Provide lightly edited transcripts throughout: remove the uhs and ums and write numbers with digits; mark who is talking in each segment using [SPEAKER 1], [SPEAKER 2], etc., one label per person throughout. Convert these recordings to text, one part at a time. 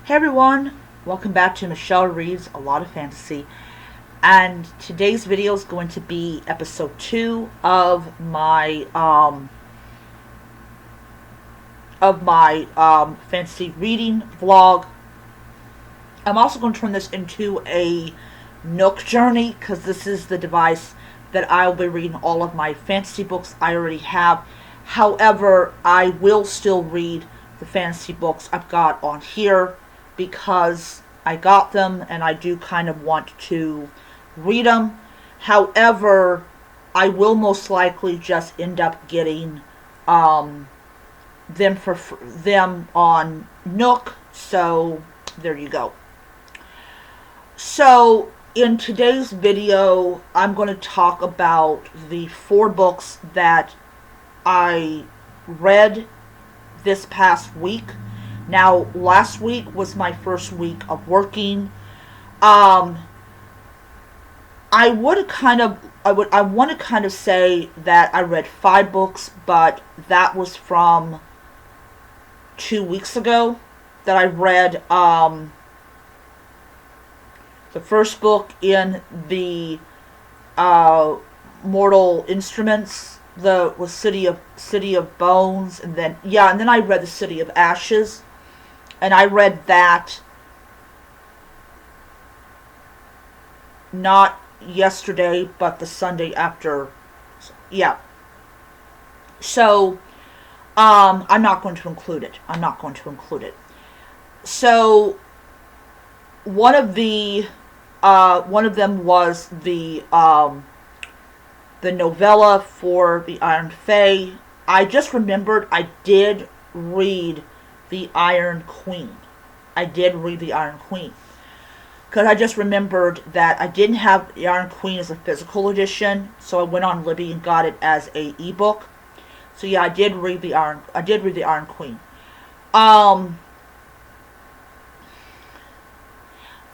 [SPEAKER 1] Hey everyone, welcome back to Michelle Reads A Lot of Fantasy. And today's video is going to be episode 2 of my fantasy reading vlog. I'm also going to turn this into a Nook journey because this is the device that I will be reading all of my fantasy books I already have. However, I will still read the fantasy books I've got on here because I got them and I do kind of want to read them. However, I will most likely just end up getting them on Nook. So there you go. So in today's video, I'm going to talk about the 4 books that I read this past week. Now, last week was my first week of working. I want to kind of say that I read 5 books, but that was from 2 weeks ago that I read the first book in the Mortal Instruments, was City of Bones, and then I read the City of Ashes, and I read that not yesterday, but the Sunday after. Yeah. So, I'm not going to include it. So, one of them was the novella for the Iron Fae. I just remembered I did read the Iron Queen. Because I just remembered that I didn't have the Iron Queen as a physical edition, so I went on Libby and got it as a ebook. So yeah, I did read the Iron Queen.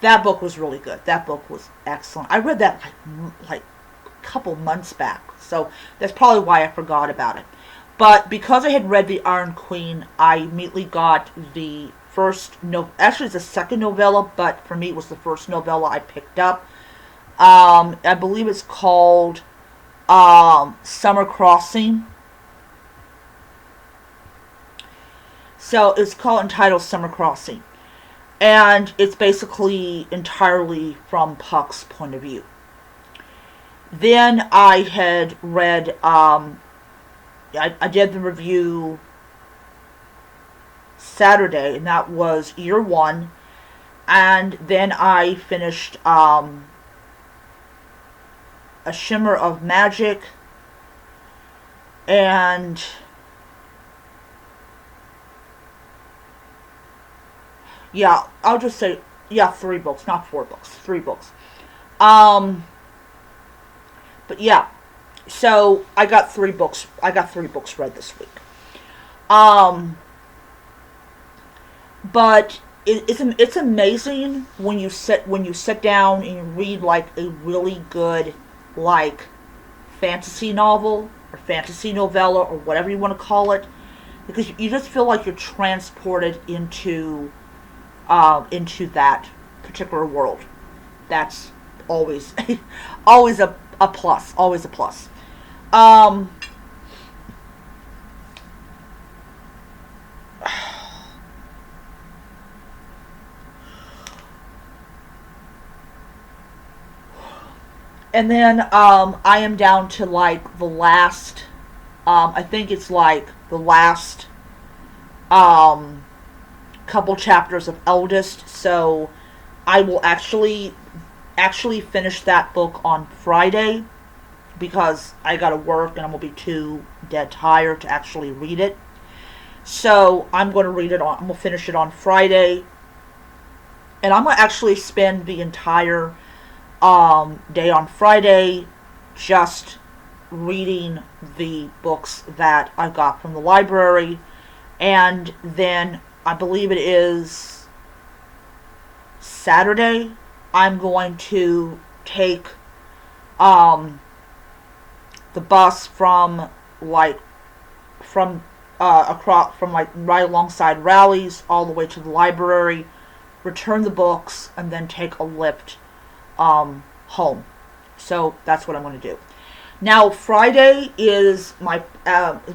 [SPEAKER 1] That book was really good. That book was excellent. I read that like a couple months back, so that's probably why I forgot about it. But because I had read the Iron Queen, I immediately got the actually it's the second novella, but for me it was the first novella I picked up. I believe it's called Summer Crossing. So it's entitled Summer Crossing. And it's basically entirely from Puck's point of view. Then I had read, I did the review Saturday, and that was Year 1. And then I finished A Shimmer of Magic, and yeah, I'll just say, 3 books, not 4 books, 3 books. But yeah, so I got 3 books read this week. But it's amazing when you sit down and you read like a really good like fantasy novel or fantasy novella or whatever you want to call it, because you just feel like you're transported into that particular world. That's always always a plus. Always a plus. And then I am down to like the last. I think it's like the last couple chapters of Eldest, so I will actually finish that book on Friday because I gotta work and I'm gonna be too dead tired to actually read it. So I'm gonna finish it on Friday, and I'm gonna actually spend the entire day on Friday just reading the books that I got from the library, and then I believe it is Saturday I'm going to take the bus from across from like right alongside Rallies all the way to the library return the books, and then take a lift home. So that's what I'm going to do. Now Friday is when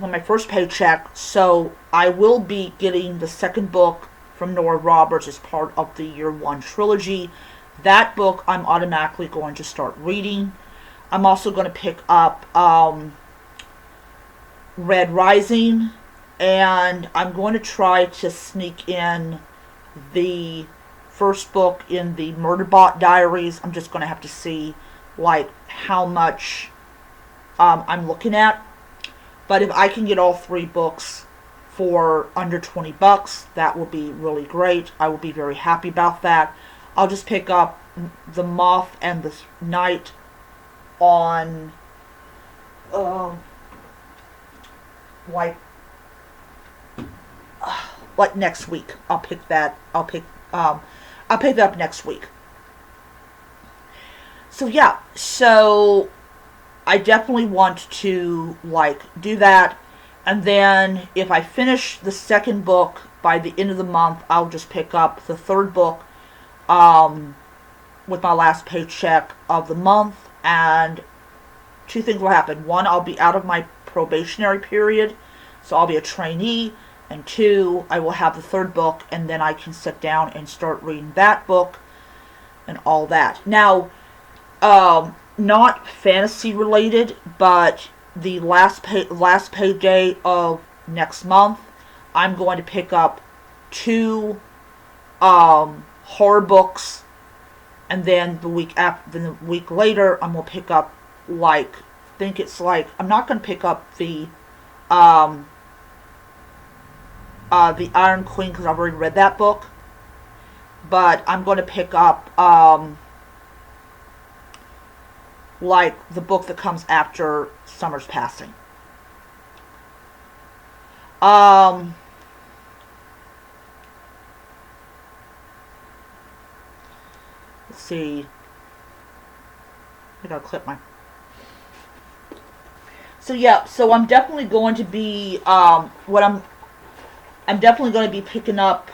[SPEAKER 1] my first paycheck, so I will be getting the second book from Nora Roberts as part of the Year One trilogy. That book I'm automatically going to start reading. I'm also going to pick up Red Rising, and I'm going to try to sneak in the first book in the Murderbot Diaries. I'm just going to have to see like how much I'm looking at. But if I can get all 3 books for under $20, that will be really great. I will be very happy about that. I'll just pick up The Moth and the Night on like next week. I'll pick that up next week. So yeah, so I definitely want to like do that, and then if I finish the second book by the end of the month, I'll just pick up the third book with my last paycheck of the month, and 2 things will happen. 1, I'll be out of my probationary period, so I'll be a trainee, and 2, I will have the third book, and then I can sit down and start reading that book and all that. Now, not fantasy related, but the last payday of next month, I'm going to pick up 2 horror books, and then the week later, I'm gonna pick up I'm not gonna pick up the Iron Queen because I've already read that book, but I'm going to pick up like the book that comes after Summer's Passing. Let's see. I gotta clip my. So yeah, so I'm definitely going to be I'm definitely going to be picking up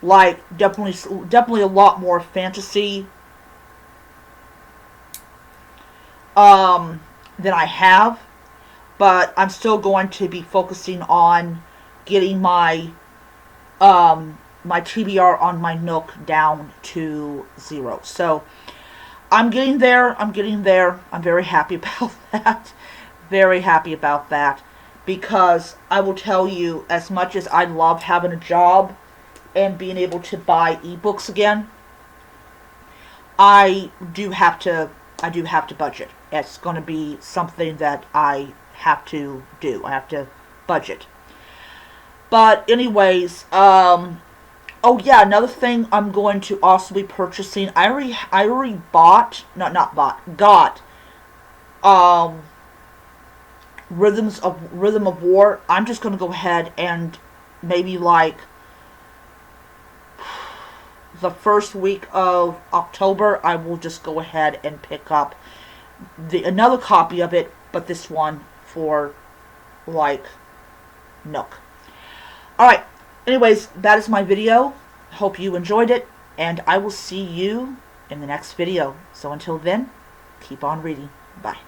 [SPEAKER 1] like definitely a lot more fantasy than I have, but I'm still going to be focusing on getting my my TBR on my Nook down to 0. So I'm getting there. I'm very happy about that. Very happy about that, because I will tell you, as much as I love having a job and being able to buy ebooks again, I do have to budget. It's going to be something that I have to do. I have to budget. But anyways, oh yeah, another thing I'm going to also be purchasing. I already got Rhythm of War. I'm just going to go ahead and maybe like the first week of October, I will just go ahead and pick up another copy of it, but this one for like Nook. Alright, anyways, that is my video. Hope you enjoyed it, and I will see you in the next video. So until then, keep on reading. Bye.